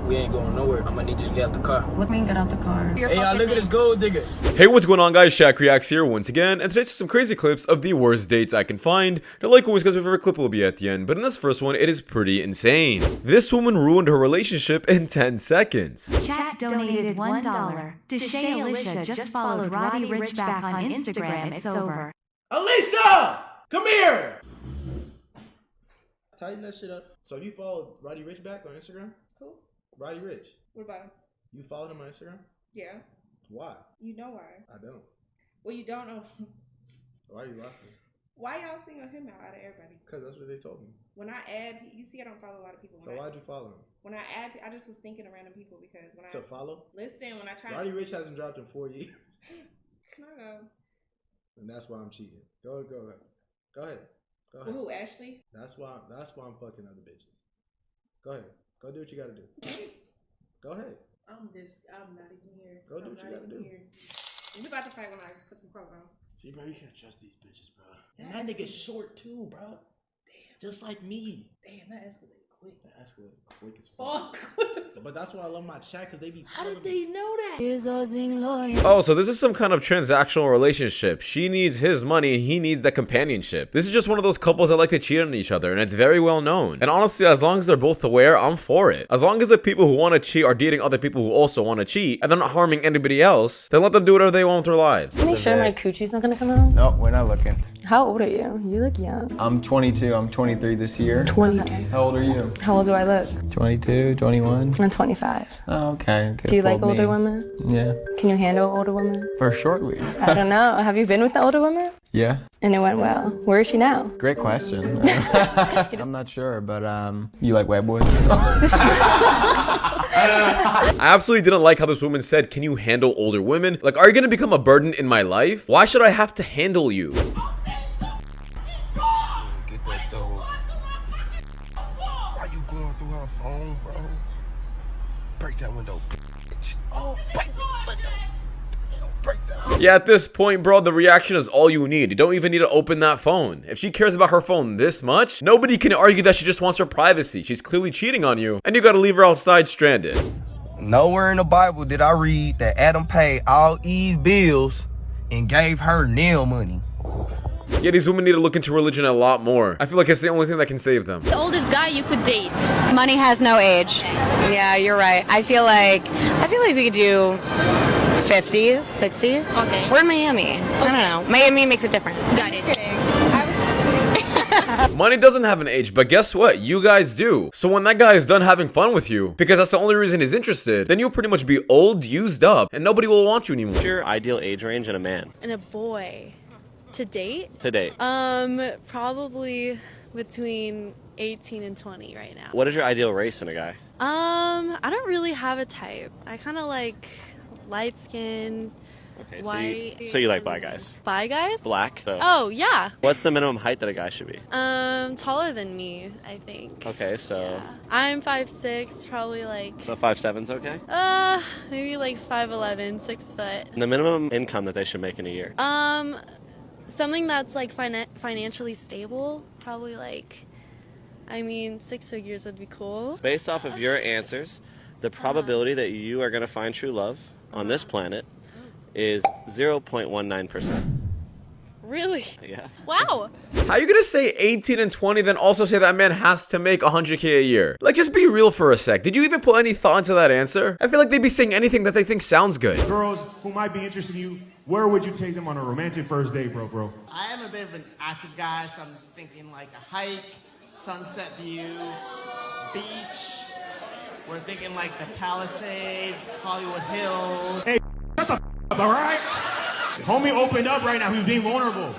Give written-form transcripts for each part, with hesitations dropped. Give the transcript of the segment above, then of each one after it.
we ain't going nowhere. I'm gonna need you to get out the car. What do you mean get out the car? Hey, y'all, look at this gold digger. Hey, what's going on, guys? Shak-Reacts here once again, and today's some crazy clips of the worst dates I can find. Now, like always, guys, my favorite clip will be at the end, but in this first one, it is pretty insane. This woman ruined her relationship in 10 seconds. Chat donated $1. Deshay Alicia just followed Roddy Rich back on Instagram. It's over. Alicia! Come here! Tighten that shit up. So you followed Roddy Rich back on Instagram? Who? Roddy Rich. What about him? You followed him on Instagram? Yeah. Why? You know why. I don't. Well, you don't know. Why are you laughing? Why y'all single him out of everybody? Because that's what they told me. When I add, you see I don't follow a lot of people. So why'd you follow him? When I add, I just was thinking of random people because when To follow? Listen, when I try Roddy Rich hasn't dropped in 4 years. Can I go? And that's why I'm cheating. Go ahead. Go ahead. Who, Ashley? That's why I'm fucking other bitches. Go ahead. Go do what you gotta do. Go ahead. I'm not even here. Go do what you gotta do. We about to fight when I put some clothes on. See, bro, you can't trust these bitches, bro. And that nigga's short too, bro. Damn. Just like me. Damn, that escalated quick. That escalated quick as fuck. But that's why I love my chat, because they be How did they know that? Oh, so this is some kind of transactional relationship. She needs his money, he needs the companionship. This is just one of those couples that like to cheat on each other, and it's very well known. And honestly, as long as they're both aware, I'm for it. As long as the people who want to cheat are dating other people who also want to cheat, and they're not harming anybody else, then let them do whatever they want with their lives. Can you make sure my coochie's not gonna come out? No, we're not looking. How old are you? You look young. I'm 22. I'm 23 this year. 20. How old are you? How old do I look? 22, 21. I'm 25. Oh, okay. Do you like older women? Yeah. Can you handle older women? For shortly. I don't know. Have you been with the older women? Yeah. And it went well. Where is she now? Great question. I'm not sure, but you like white boys? I absolutely didn't like how this woman said, can you handle older women? Like, are you gonna become a burden in my life? Why should I have to handle you? Get that dough. Why you going through her phone, bro? Break that window, bitch. Oh, break the window. Break that. Yeah, at this point, bro, the reaction is all you need. You don't even need to open that phone. If she cares about her phone this much, nobody can argue that she just wants her privacy. She's clearly cheating on you, and you gotta leave her outside stranded. Nowhere in the Bible did I read that Adam paid all Eve bills and gave her nail money. Yeah, these women need to look into religion a lot more. I feel like it's the only thing that can save them. The oldest guy you could date. Money has no age. Yeah, you're right. I feel like we could do 50s, 60. Okay. We're in Miami. Okay. I don't know. Miami makes it different. Got it. Money doesn't have an age, but guess what? You guys do. So when that guy is done having fun with you, because that's the only reason he's interested, then you'll pretty much be old, used up, and nobody will want you anymore. What's your ideal age range in a man? And a boy. To date? To date. Probably between 18 and 20 right now. What is your ideal race in a guy? I don't really have a type. I kind of like light skin, Okay, white. So you like bi guys? Bi guys? Black? So. Oh, yeah. What's the minimum height that a guy should be? Taller than me, I think. Okay, so. Yeah. I'm 5'6", probably like. So 5'7's okay? Maybe like 5'11", 6 foot. And the minimum income that they should make in a year? Something that's like financially stable, probably like, 6 figures would be cool. Based off of your answers, the probability that you are going to find true love on this planet is 0.19%. Really? Yeah. Wow. How are you gonna say 18 and 20, then also say that man has to make 100K a year? Like, just be real for a sec. Did you even put any thought into that answer? I feel like they'd be saying anything that they think sounds good. Girls who might be interested in you, where would you take them on a romantic first date, bro? I am a bit of an active guy, so I'm just thinking like a hike, sunset view, beach. We're thinking like the Palisades, Hollywood Hills. Hey, shut the up, all right? Homie opened up right now. He was being vulnerable.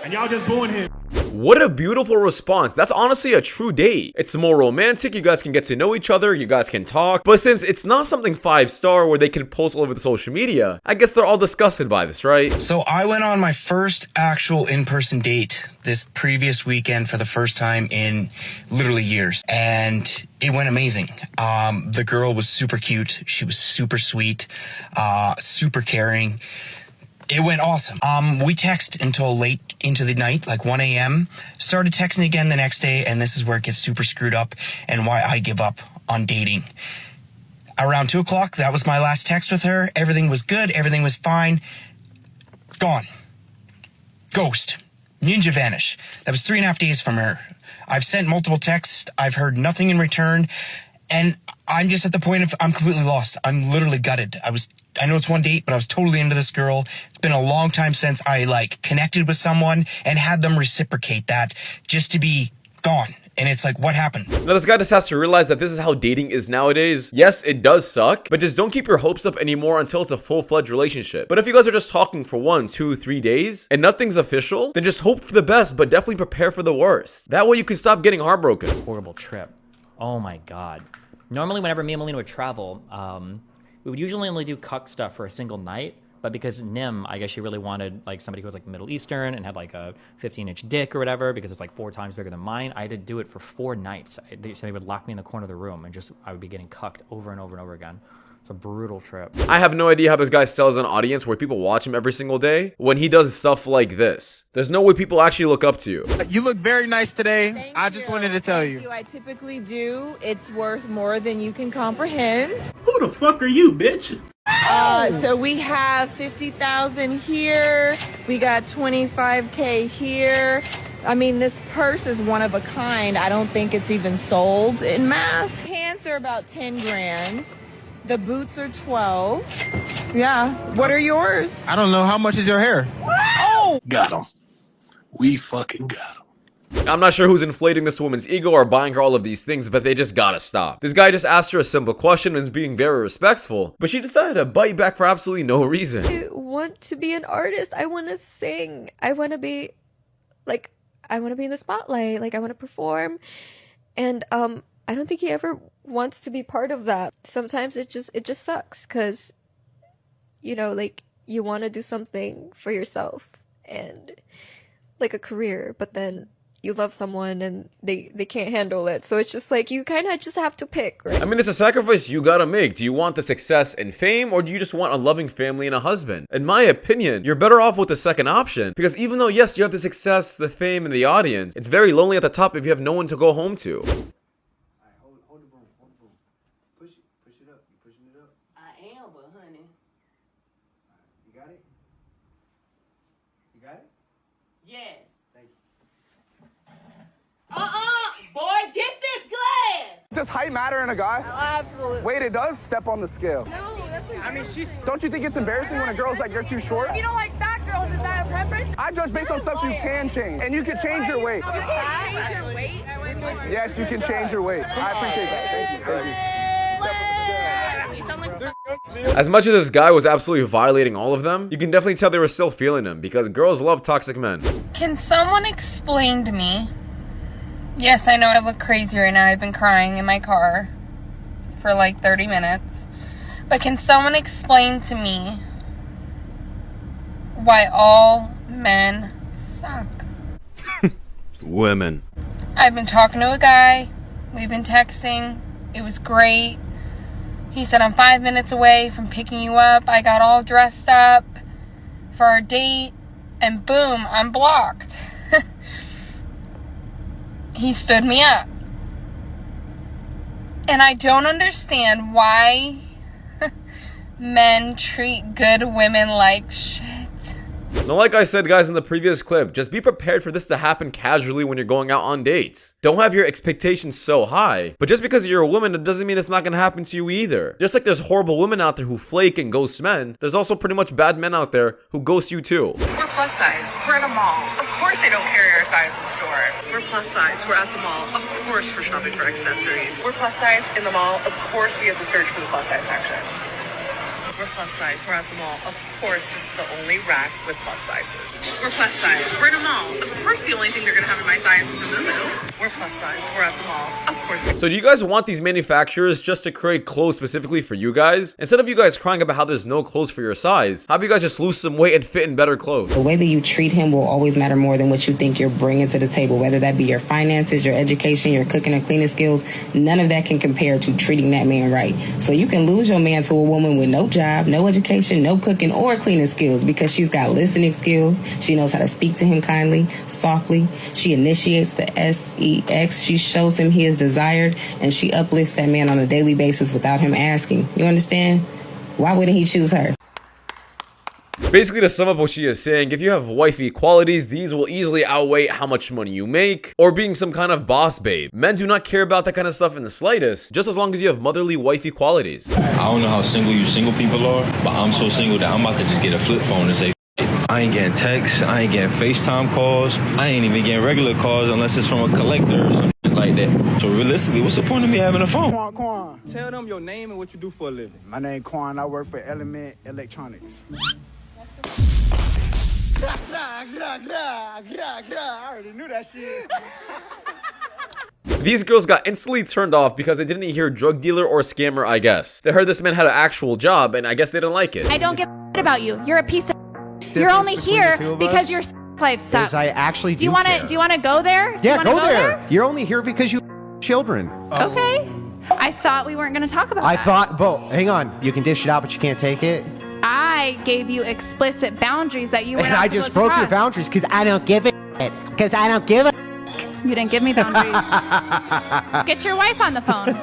And y'all just booing him. What a beautiful response. That's honestly a true date. It's more romantic. You guys can get to know each other. You guys can talk. But since it's not something 5-star where they can post all over the social media, I guess they're all disgusted by this, right? So I went on my first actual in-person date this previous weekend for the first time in literally years. And it went amazing. The girl was super cute. She was super sweet, super caring. It went awesome. We texted until late into the night, like 1 a.m. Started texting again the next day, and this is where it gets super screwed up and why I give up on dating. Around 2 o'clock, that was my last text with her. Everything was good. Everything was fine. Gone. Ghost. Ninja vanish. That was 3.5 days from her. I've sent multiple texts. I've heard nothing in return. And I'm just at the point of I'm completely lost. I'm literally gutted. I know it's one date, but I was totally into this girl. It's been a long time since I connected with someone and had them reciprocate that just to be gone. And it's like, what happened? Now, this guy just has to realize that this is how dating is nowadays. Yes, it does suck, but just don't keep your hopes up anymore until it's a full-fledged relationship. But if you guys are just talking for 1, 2, 3 days and nothing's official, then just hope for the best, but definitely prepare for the worst. That way you can stop getting heartbroken. Horrible trip. Oh my God. Normally, whenever me and Melina would travel, we would usually only do cuck stuff for a single night. But because Nim, I guess she really wanted somebody who was Middle Eastern and had a 15-inch dick or whatever, because it's 4 times bigger than mine, I had to do it for 4 nights. They would lock me in the corner of the room and I would be getting cucked over and over and over again. It's a brutal trip. I have no idea how this guy sells an audience where people watch him every single day when he does stuff like this. There's no way people actually look up to you. You look very nice today. I just wanted to tell you. I typically do. It's worth more than you can comprehend. Who the fuck are you, bitch? So we have 50,000 here. We got 25K here. I mean, this purse is one of a kind. I don't think it's even sold in mass. Pants are about 10 grand. The boots are 12. Yeah. What are yours? I don't know. How much is your hair? Oh! Got him. We fucking got him. I'm not sure who's inflating this woman's ego or buying her all of these things, but they just gotta stop. This guy just asked her a simple question and is being very respectful, but she decided to bite back for absolutely no reason. I want to be an artist. I want to sing. I want to be in the spotlight. I want to perform. And I don't think he ever wants to be part of that. Sometimes it just sucks because, you want to do something for yourself and a career, but then you love someone and they can't handle it. So it's just you kind of just have to pick, right? I mean, it's a sacrifice you gotta make. Do you want the success and fame, or do you just want a loving family and a husband? In my opinion, you're better off with the second option, because even though, yes, you have the success, the fame, and the audience, it's very lonely at the top if you have no one to go home to. Hold the broom. Push it up. You pushing it up? I am, but honey. You got it? You got it? Yes. Thank you. Boy, get this glass! Does height matter in a guy? Absolutely. Wait, it does? Step on the scale. No, that's I mean, don't you think it's embarrassing when a girl's you're too short? If you don't like fat girls, is that a preference? I judge based on stuff you can change. And you can change your weight. You can change your weight? Yes, you can change your weight. I appreciate that. Thank you. You sound like As much as this guy was absolutely violating all of them, you can definitely tell they were still feeling him, because girls love toxic men. Can someone explain to me? Yes, I know I look crazy right now. I've been crying in my car for 30 minutes. But can someone explain to me why all men suck? Women. I've been talking to a guy. We've been texting. It was great. He said, I'm 5 minutes away from picking you up. I got all dressed up for our date. And boom, I'm blocked. He stood me up. And I don't understand why men treat good women like shit. Now, like I said, guys, in the previous clip, just be prepared for this to happen casually when you're going out on dates. Don't have your expectations so high, but just because you're a woman, it doesn't mean it's not gonna happen to you either. Just like there's horrible women out there who flake and ghost men, there's also pretty much bad men out there who ghost you too. We're plus size. We're at a mall. Of course they don't carry our size in store. We're plus size. We're at the mall. Of course we're shopping for accessories. We're plus size in the mall. Of course we have to search for the plus size section. We're plus size. We're at the mall. Of course, this is the only rack with plus sizes. We're plus size. We're in a mall. Of course, the only thing they're gonna have in my size is in the middle. We're plus size. We're at the mall. Of course. So do you guys want these manufacturers just to create clothes specifically for you guys? Instead of you guys crying about how there's no clothes for your size, how about you guys just lose some weight and fit in better clothes? The way that you treat him will always matter more than what you think you're bringing to the table, whether that be your finances, your education, your cooking and cleaning skills. None of that can compare to treating that man right. So you can lose your man to a woman with no job, job, no education, no cooking or cleaning skills because she's got listening skills. She knows how to speak to him kindly, softly. She initiates the sex. She shows him he is desired, and she uplifts that man on a daily basis without him asking. You understand? Why wouldn't he choose her? Basically, to sum up what she is saying, if you have wifey qualities, these will easily outweigh how much money you make or being some kind of boss babe. Men do not care about that kind of stuff in the slightest, just as long as you have motherly wifey qualities. I don't know how single you single people are, but I'm so single that I'm about to just get a flip phone and say, I ain't getting texts, I ain't getting FaceTime calls, I ain't even getting regular calls unless it's from a collector or something like that. So realistically, what's the point of me having a phone? Quan, tell them your name and what you do for a living. My name Quan, I work for Element Electronics. I already knew that shit. These girls got instantly turned off because they didn't hear drug dealer or scammer, I guess. They heard this man had an actual job, and I guess they didn't like it. I don't give a about you. You're a piece of. You're only here because your life sucks. I actually do you want to? Do you want to go there? Yeah, go there. You're only here because you children. Okay. I thought we weren't going to talk about that. I thought, but hang on. You can dish it out, but you can't take it. I gave you explicit boundaries that you were And not I just supposed broke to your cross. boundaries because I don't give it. Because I don't give it. You didn't give me boundaries. Get your wife on the phone.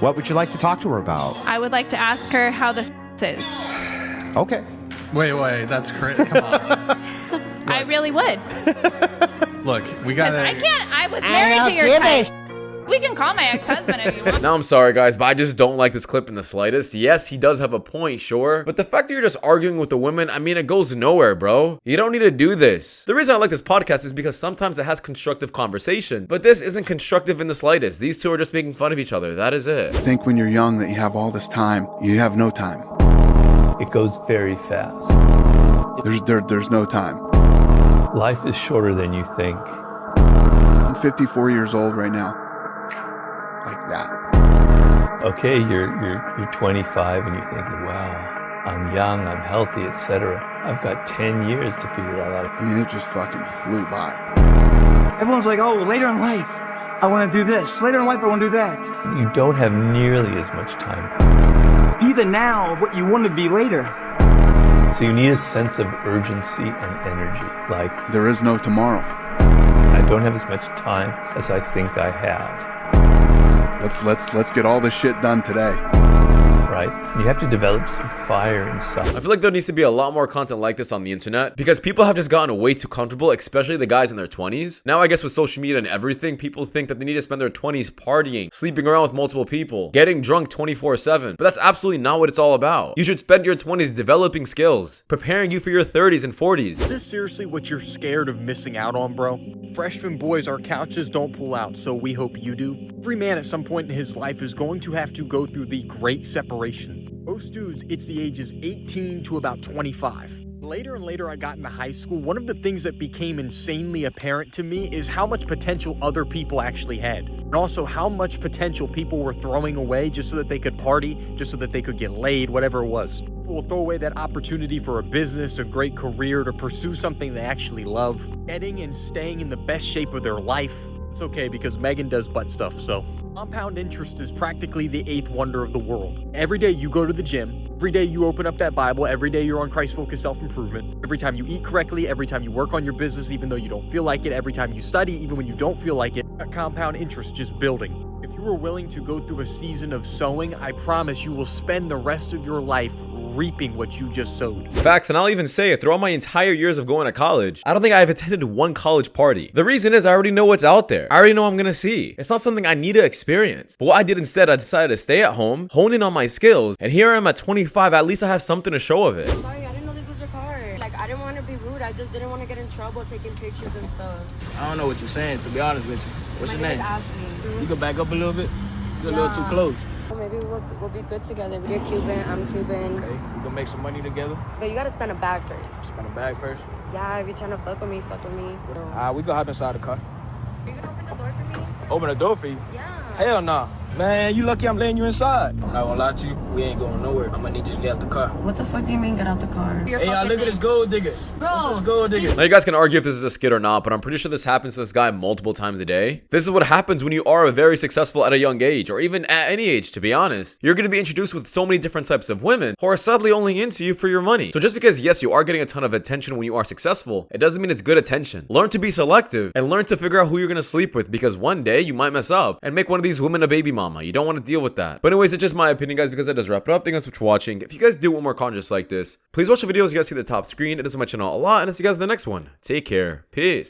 What would you like to talk to her about? I would like to ask her how this is. Okay. Wait, that's crazy. Come on. I really would. Look, we 'Cause gotta. I can't. I was married to your type. We can call my ex-husband if you want. Now, I'm sorry, guys, but I just don't like this clip in the slightest. Yes, he does have a point, sure. But the fact that you're just arguing with the women, I mean, it goes nowhere, bro. You don't need to do this. The reason I like this podcast is because sometimes it has constructive conversation. But this isn't constructive in the slightest. These two are just making fun of each other. That is it. Think when you're young that you have all this time. You have no time. It goes very fast. There's no time. Life is shorter than you think. I'm 54 years old right now. Like that. Okay, you're 25 and you're thinking, wow, I'm young, I'm healthy, etc. I've got 10 years to figure it all out. I mean, it just fucking flew by. Everyone's like, oh, later in life, I want to do this. Later in life, I want to do that. You don't have nearly as much time. Be the now of what you want to be later. So you need a sense of urgency and energy. Like, there is no tomorrow. I don't have as much time as I think I have. Let's get all this shit done today. Right? You have to develop some fire inside. I feel like there needs to be a lot more content like this on the internet because people have just gotten way too comfortable, especially the guys in their 20s. Now, I guess with social media and everything, people think that they need to spend their 20s partying, sleeping around with multiple people, getting drunk 24/7. But that's absolutely not what it's all about. You should spend your 20s developing skills, preparing you for your 30s and 40s. Is this seriously what you're scared of missing out on, bro? Freshman boys, our couches don't pull out, so we hope you do. Every man at some point in his life is going to have to go through the great separation. Most dudes, it's the ages 18 to about 25. Later and later I got into high school, one of the things that became insanely apparent to me is how much potential other people actually had. And also how much potential people were throwing away just so that they could party, just so that they could get laid, whatever it was. People will throw away that opportunity for a business, a great career, to pursue something they actually love. Getting and staying in the best shape of their life. It's okay because Megan does butt stuff, so. Compound interest is practically the 8th wonder of the world. Every day you go to the gym, every day you open up that Bible, every day you're on Christ-focused self-improvement, every time you eat correctly, every time you work on your business even though you don't feel like it, every time you study even when you don't feel like it, that compound interest just building. If you are willing to go through a season of sowing, I promise you will spend the rest of your life reaping what you just sowed. Facts, and I'll even say it, throughout my entire years of going to college, I don't think I've attended one college party. The reason is I already know what's out there. I already know I'm gonna see. It's not something I need to experience. But what I did instead, I decided to stay at home, hone in on my skills, and here I am at 25, at least I have something to show of it. Sorry, I didn't know this was your car. Like, I didn't want to be rude, I just didn't want to get in trouble taking pictures and stuff. I don't know what you're saying, to be honest with you. What's your name? Ashley. You can back up a little bit? You're a little too close. Maybe we'll be good together. You're Cuban, I'm Cuban. Okay, we can make some money together. But you gotta spend a bag first. Spend a bag first? Yeah, if you're trying to fuck with me, fuck with me. We gonna hop inside the car. Are you gonna open the door for me? Open the door for you? Yeah. Hell no. Man, you lucky I'm letting you inside. I'm not gonna lie to you. We ain't going nowhere. I'm gonna need you to get out the car. What the fuck do you mean get out the car? Hey, y'all, look at this gold digger. Bro. This is gold digger. Now you guys can argue if this is a skit or not, but I'm pretty sure this happens to this guy multiple times a day. This is what happens when you are very successful at a young age, or even at any age, to be honest. You're gonna be introduced with so many different types of women who are sadly only into you for your money. So just because, yes, you are getting a ton of attention when you are successful, it doesn't mean it's good attention. Learn to be selective and learn to figure out who you're gonna sleep with, because one day you might mess up and make one of these women a baby mama. You don't want to deal with that. But anyways, it's just my opinion, guys, because that does wrap it up. Thank you guys so much for watching. If you guys do want more content just like this, please watch the videos you guys see at the top screen. It does my channel a lot, and I'll see you guys in the next one. Take care. Peace.